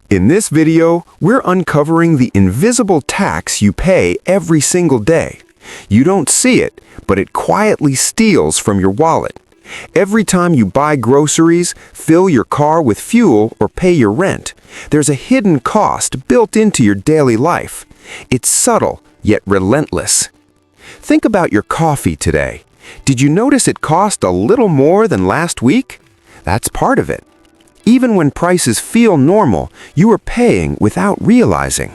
In this video, we're uncovering the invisible tax you pay every single day. You don't see it, but it quietly steals from your wallet. Every time you buy groceries, fill your car with fuel, or pay your rent, there's a hidden cost built into your daily life. It's subtle, yet relentless. Think about your coffee today. Did you notice it cost a little more than last week? That's part of it. Even when prices feel normal, you are paying without realizing.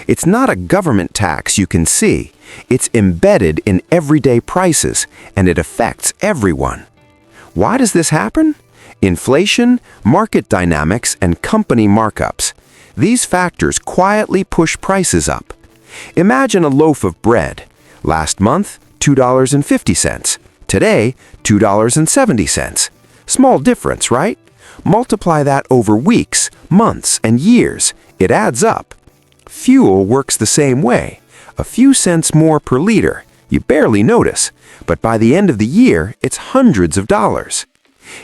It's not a government tax you can see. It's embedded in everyday prices, and it affects everyone. Why does this happen? Inflation, market dynamics, and company markups. These factors quietly push prices up. Imagine a loaf of bread. Last month, $2.50. Today, $2.70. Small difference, right? Multiply that over weeks, months, and years. It adds up. Fuel works the same way. A few cents more per liter. You barely notice, but by the end of the year, it's hundreds of dollars.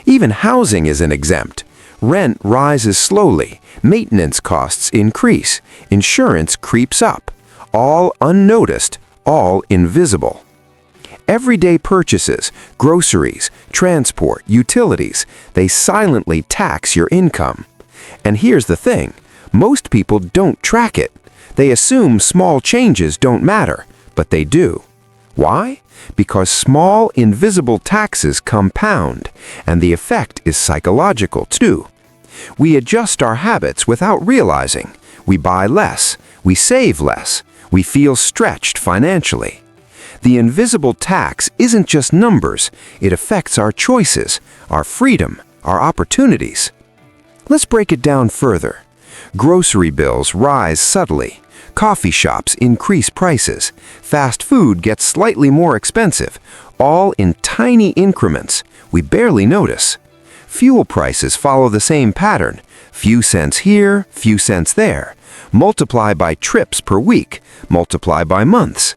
Even housing isn't exempt. Rent rises slowly, maintenance costs increase, insurance creeps up. All unnoticed, all invisible. Everyday purchases, groceries, transport, utilities, they silently tax your income. And here's the thing, most people don't track it. They assume small changes don't matter, but they do. Why? Because small, invisible taxes compound, and the effect is psychological too. We adjust our habits without realizing. We buy less, we save less, we feel stretched financially. The invisible tax isn't just numbers, it affects our choices, our freedom, our opportunities. Let's break it down further. Grocery bills rise subtly. Coffee shops increase prices. Fast food gets slightly more expensive, all in tiny increments we barely notice. Fuel prices follow the same pattern. Few cents here, few cents there. Multiply by trips per week, multiply by months.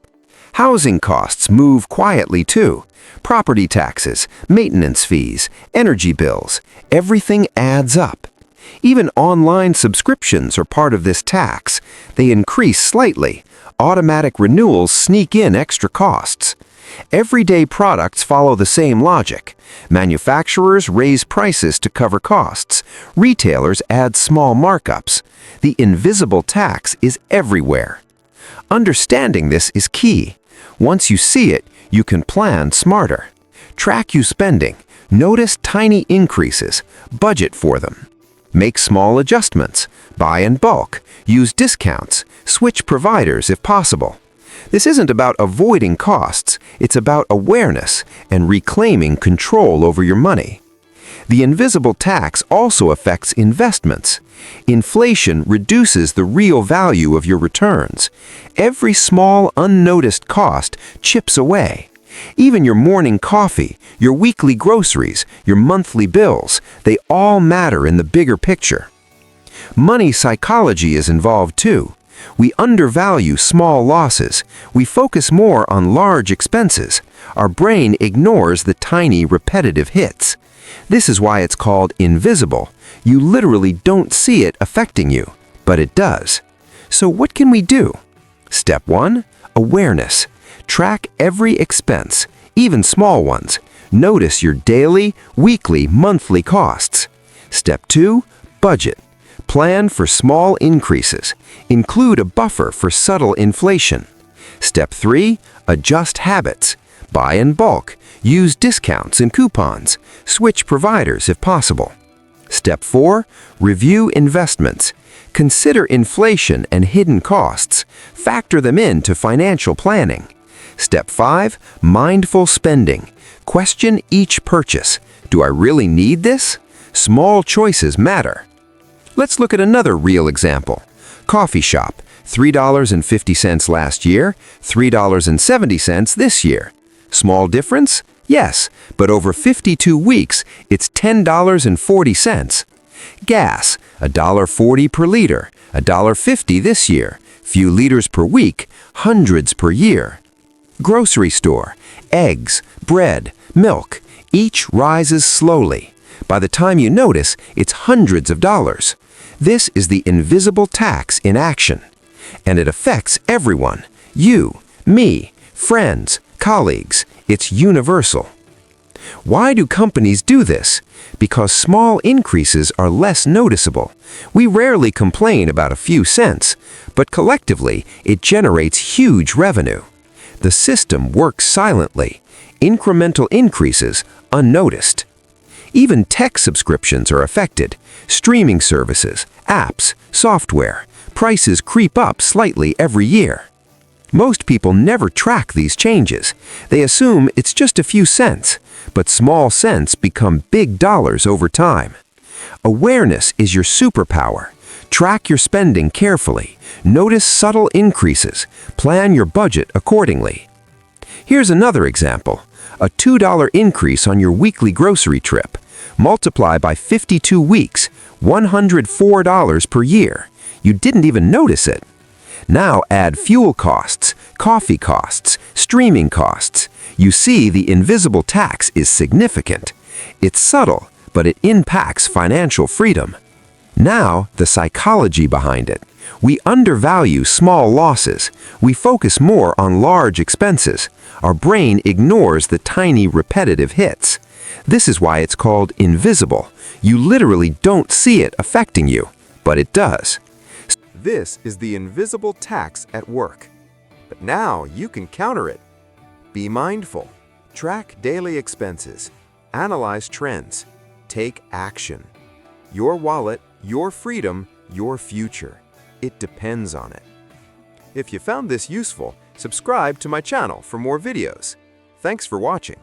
Housing costs move quietly too. Property taxes, maintenance fees, energy bills, everything adds up. Even online subscriptions are part of this tax. They increase slightly. Automatic renewals sneak in extra costs. Everyday products follow the same logic. Manufacturers raise prices to cover costs. Retailers add small markups. The invisible tax is everywhere. Understanding this is key. Once you see it, you can plan smarter. Track your spending. Notice tiny increases. Budget for them. Make small adjustments. Buy in bulk. Use discounts. Switch providers if possible. This isn't about avoiding costs. It's about awareness and reclaiming control over your money. The invisible tax also affects investments. Inflation reduces the real value of your returns. Every small, unnoticed cost chips away. Even your morning coffee, your weekly groceries, your monthly bills, they all matter in the bigger picture. Money psychology is involved too. We undervalue small losses. We focus more on large expenses. Our brain ignores the tiny, repetitive hits. This is why it's called invisible. You literally don't see it affecting you, but it does. So what can we do? Step 1. Awareness. Track every expense, even small ones. Notice your daily, weekly, monthly costs. Step 2. Budget. Plan for small increases. Include a buffer for subtle inflation. Step 3. Adjust habits. Buy in bulk. Use discounts and coupons. Switch providers if possible. Step 4. Review investments. Consider inflation and hidden costs. Factor them into financial planning. Step 5. Mindful spending. Question each purchase. Do I really need this? Small choices matter. Let's look at another real example. Coffee shop, $3.50 last year, $3.70 this year. Small difference? Yes, but over 52 weeks, it's $10.40. Gas, $1.40 per liter, $1.50 this year. Few liters per week, hundreds per year. Grocery store, eggs, bread, milk, each rises slowly. By the time you notice, it's hundreds of dollars. This is the invisible tax in action, and it affects everyone. You, me, friends, colleagues. It's universal. Why do companies do this? Because small increases are less noticeable. We rarely complain about a few cents, but collectively, it generates huge revenue. The system works silently. Incremental increases, unnoticed. Even tech subscriptions are affected. Streaming services, apps, software. Prices creep up slightly every year. Most people never track these changes. They assume it's just a few cents, but small cents become big dollars over time. Awareness is your superpower. Track your spending carefully. Notice subtle increases. Plan your budget accordingly. Here's another example. A $2 increase on your weekly grocery trip. Multiply by 52 weeks, $104 per year. You didn't even notice it. Now add fuel costs, coffee costs, streaming costs. You see the invisible tax is significant. It's subtle, but it impacts financial freedom. Now, the psychology behind it. We undervalue small losses. We focus more on large expenses. Our brain ignores the tiny repetitive hits. This is why it's called invisible. You literally don't see it affecting you, but it does. This is the invisible tax at work. But now you can counter it. Be mindful. Track daily expenses. Analyze trends. Take action. Your wallet, your freedom, your future. It depends on it. If you found this useful, subscribe to my channel for more videos. Thanks for watching.